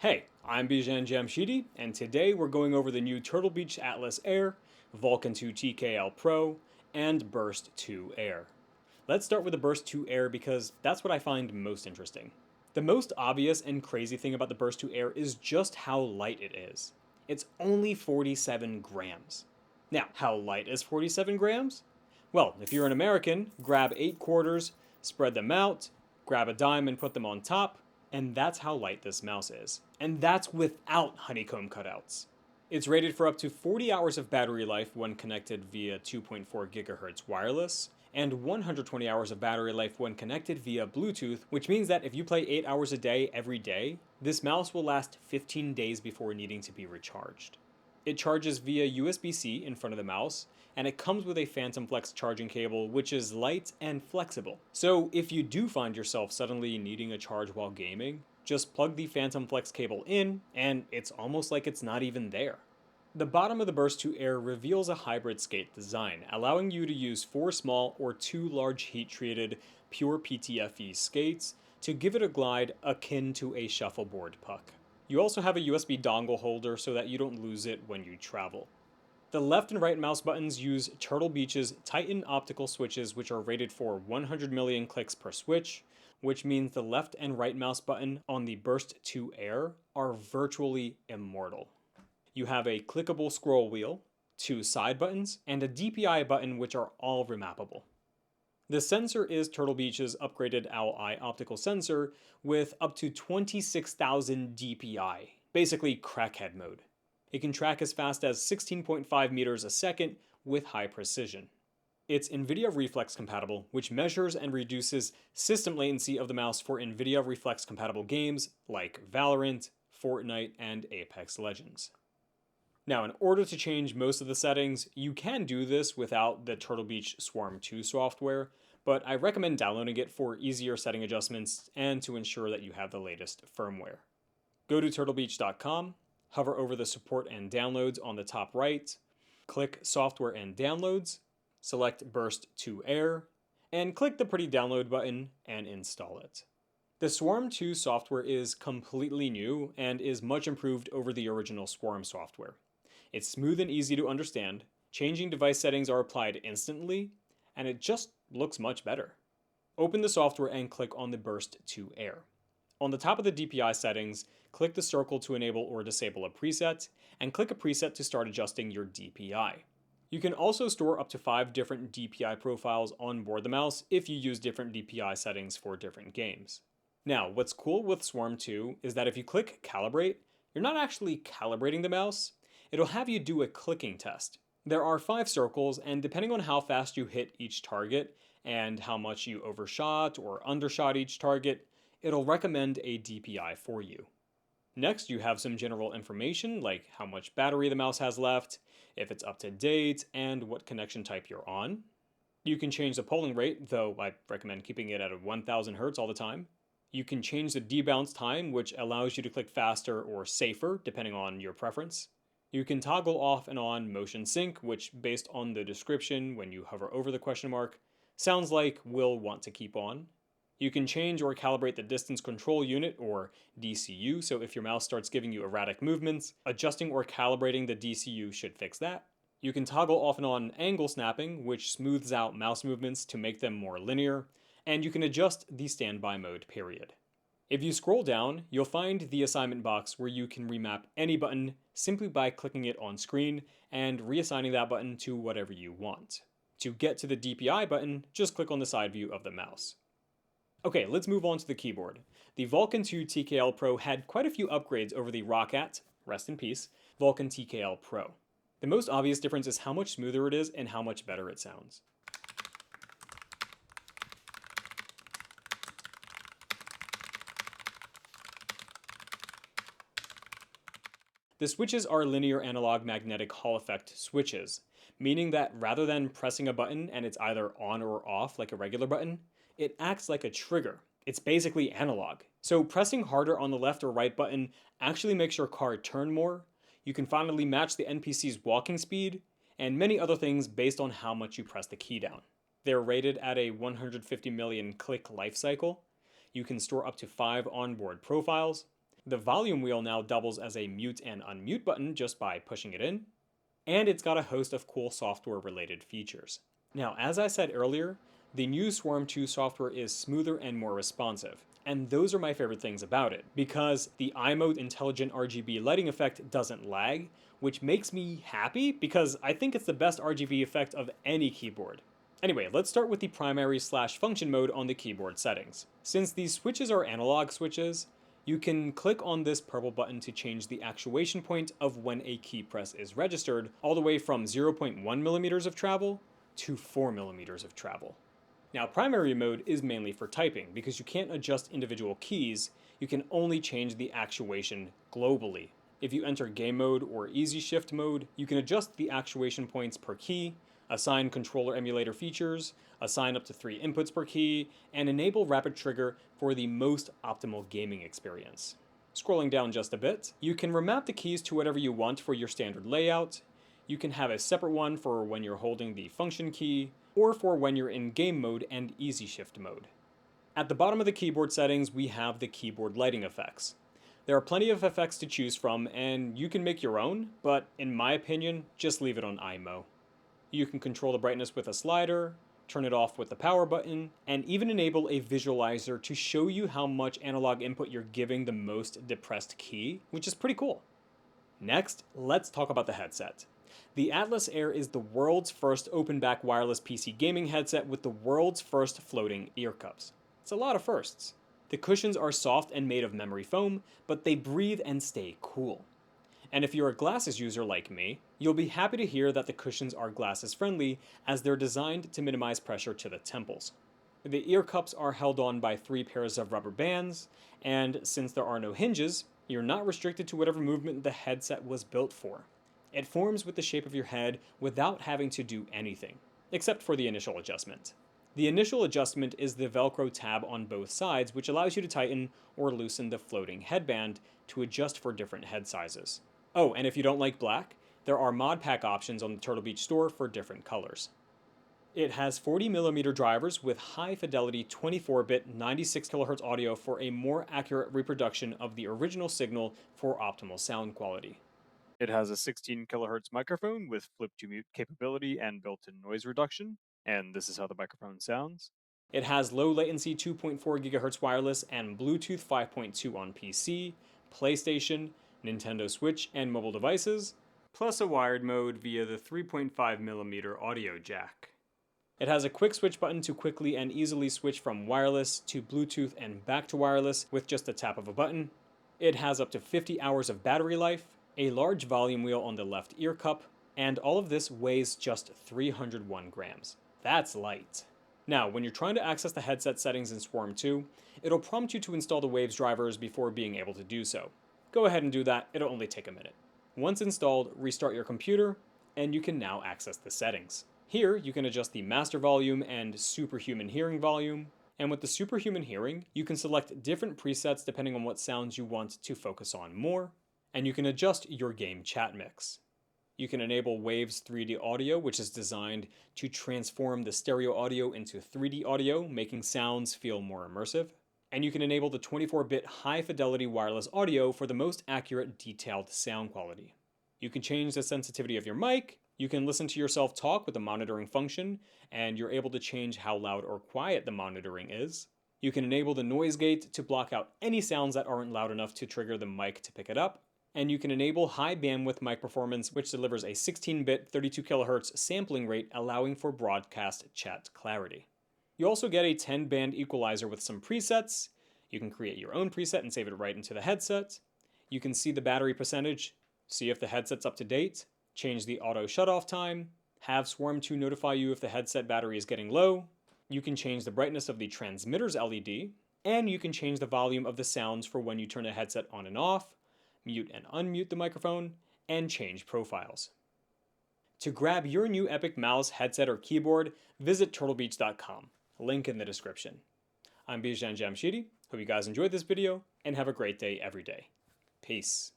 Hey, I'm Bijan Jamshidi, and today we're going over the new Turtle Beach Atlas Air, Vulcan II TKL Pro, and Burst 2 Air. Let's start with the Burst 2 Air because that's what I find most interesting. The most obvious and crazy thing about the Burst 2 Air is just how light it is. It's only 47 grams. Now, how light is 47 grams? Well, if you're an American, grab 8 quarters, spread them out, grab a dime and put them on top, and that's how light this mouse is. And that's without honeycomb cutouts. It's rated for up to 40 hours of battery life when connected via 2.4 GHz wireless, and 120 hours of battery life when connected via Bluetooth, which means that if you play 8 hours a day every day, this mouse will last 15 days before needing to be recharged. It charges via USB-C in front of the mouse, and it comes with a Phantom Flex charging cable, which is light and flexible. So if you do find yourself suddenly needing a charge while gaming, just plug the Phantom Flex cable in, and it's almost like it's not even there. The bottom of the Burst 2 Air reveals a hybrid skate design, allowing you to use 4 small or 2 large heat-treated pure PTFE skates to give it a glide akin to a shuffleboard puck. You also have a USB dongle holder so that you don't lose it when you travel. The left and right mouse buttons use Turtle Beach's Titan optical switches, which are rated for 100 million clicks per switch, which means the left and right mouse button on the Burst 2 Air are virtually immortal. You have a clickable scroll wheel, 2 side buttons, and a DPI button, which are all remappable. The sensor is Turtle Beach's upgraded Owl Eye optical sensor with up to 26,000 DPI, basically crackhead mode. It can track as fast as 16.5 meters a second with high precision. It's NVIDIA Reflex compatible, which measures and reduces system latency of the mouse for NVIDIA Reflex compatible games like Valorant, Fortnite, and Apex Legends. Now, in order to change most of the settings, you can do this without the Turtle Beach Swarm 2 software, but I recommend downloading it for easier setting adjustments and to ensure that you have the latest firmware. Go to turtlebeach.com, hover over the support and downloads on the top right, click Software and Downloads, select Burst 2 Air, and click the pretty download button and install it. The Swarm 2 software is completely new and is much improved over the original Swarm software. It's smooth and easy to understand, changing device settings are applied instantly, and it just looks much better. Open the software and click on the Burst 2 Air. On the top of the DPI settings, click the circle to enable or disable a preset, and click a preset to start adjusting your DPI. You can also store up to 5 different DPI profiles on board the mouse if you use different DPI settings for different games. Now, what's cool with Swarm 2 is that if you click Calibrate, you're not actually calibrating the mouse, it'll have you do a clicking test. There are 5 circles, and depending on how fast you hit each target and how much you overshot or undershot each target, it'll recommend a DPI for you. Next, you have some general information like how much battery the mouse has left, if it's up to date, and what connection type you're on. You can change the polling rate, though I recommend keeping it at 1000 Hz all the time. You can change the debounce time, which allows you to click faster or safer, depending on your preference. You can toggle off and on motion sync, which, based on the description when you hover over the question mark, sounds like we'll want to keep on. You can change or calibrate the distance control unit, or DCU, so if your mouse starts giving you erratic movements, adjusting or calibrating the DCU should fix that. You can toggle off and on angle snapping, which smooths out mouse movements to make them more linear, and you can adjust the standby mode period. If you scroll down, you'll find the assignment box where you can remap any button simply by clicking it on screen and reassigning that button to whatever you want. To get to the DPI button, just click on the side view of the mouse. Okay, let's move on to the keyboard. The Vulcan II TKL Pro had quite a few upgrades over the Roccat, rest in peace, Vulcan TKL Pro. The most obvious difference is how much smoother it is and how much better it sounds. The switches are linear analog magnetic Hall effect switches, meaning that rather than pressing a button and it's either on or off like a regular button, it acts like a trigger. It's basically analog. So pressing harder on the left or right button actually makes your car turn more. You can finally match the NPC's walking speed, and many other things based on how much you press the key down. They're rated at a 150 million click life cycle. You can store up to 5 onboard profiles. The volume wheel now doubles as a mute and unmute button just by pushing it in, and it's got a host of cool software related features. Now, as I said earlier, the new Swarm 2 software is smoother and more responsive, and those are my favorite things about it, because the iMode intelligent RGB lighting effect doesn't lag, which makes me happy because I think it's the best RGB effect of any keyboard. Anyway, let's start with the primary/function mode on the keyboard settings. Since these switches are analog switches, you can click on this purple button to change the actuation point of when a key press is registered, all the way from 0.1 millimeters of travel to 4 millimeters of travel. Now, primary mode is mainly for typing, because you can't adjust individual keys, you can only change the actuation globally. If you enter game mode or easy shift mode, you can adjust the actuation points per key, assign controller emulator features, assign up to 3 inputs per key, and enable rapid trigger for the most optimal gaming experience. Scrolling down just a bit, you can remap the keys to whatever you want for your standard layout. You can have a separate one for when you're holding the function key, or for when you're in game mode and easy shift mode. At the bottom of the keyboard settings, we have the keyboard lighting effects. There are plenty of effects to choose from, and you can make your own, but in my opinion, just leave it on IMO. You can control the brightness with a slider, turn it off with the power button, and even enable a visualizer to show you how much analog input you're giving the most depressed key, which is pretty cool. Next, let's talk about the headset. The Atlas Air is the world's first open-back wireless PC gaming headset with the world's first floating ear cups. It's a lot of firsts. The cushions are soft and made of memory foam, but they breathe and stay cool. And if you're a glasses user like me, you'll be happy to hear that the cushions are glasses friendly, as they're designed to minimize pressure to the temples. The ear cups are held on by 3 pairs of rubber bands, and since there are no hinges, you're not restricted to whatever movement the headset was built for. It forms with the shape of your head without having to do anything, except for the initial adjustment. The initial adjustment is the Velcro tab on both sides, which allows you to tighten or loosen the floating headband to adjust for different head sizes. Oh, and if you don't like black, there are mod pack options on the Turtle Beach store for different colors. It has 40mm drivers with high fidelity 24-bit 96 kHz audio for a more accurate reproduction of the original signal for optimal sound quality. It has a 16 kHz microphone with flip to mute capability and built-in noise reduction, and this is how the microphone sounds. It has low latency 2.4 GHz wireless and Bluetooth 5.2 on PC, PlayStation, Nintendo Switch, and mobile devices, plus a wired mode via the 3.5mm audio jack. It has a quick switch button to quickly and easily switch from wireless to Bluetooth and back to wireless with just a tap of a button. It has up to 50 hours of battery life, a large volume wheel on the left ear cup, and all of this weighs just 301 grams. That's light. Now, when you're trying to access the headset settings in Swarm 2, it'll prompt you to install the Waves drivers before being able to do so. Go ahead and do that, it'll only take a minute. Once installed, restart your computer, and you can now access the settings. Here, you can adjust the master volume and superhuman hearing volume, and with the superhuman hearing, you can select different presets depending on what sounds you want to focus on more, and you can adjust your game chat mix. You can enable Waves 3D audio, which is designed to transform the stereo audio into 3D audio, making sounds feel more immersive. And you can enable the 24-bit high-fidelity wireless audio for the most accurate, detailed sound quality. You can change the sensitivity of your mic, you can listen to yourself talk with the monitoring function, and you're able to change how loud or quiet the monitoring is. You can enable the noise gate to block out any sounds that aren't loud enough to trigger the mic to pick it up. And you can enable high bandwidth mic performance, which delivers a 16-bit 32 kHz sampling rate, allowing for broadcast chat clarity. You also get a 10-band equalizer with some presets. You can create your own preset and save it right into the headset. You can see the battery percentage, see if the headset's up to date, change the auto shutoff time, have Swarm 2 notify you if the headset battery is getting low. You can change the brightness of the transmitter's LED, and you can change the volume of the sounds for when you turn the headset on and off, mute and unmute the microphone, and change profiles. To grab your new Epic mouse, headset, or keyboard, visit turtlebeach.com. Link in the description. I'm Bijan Jamshidi. Hope you guys enjoyed this video, and have a great day every day. Peace.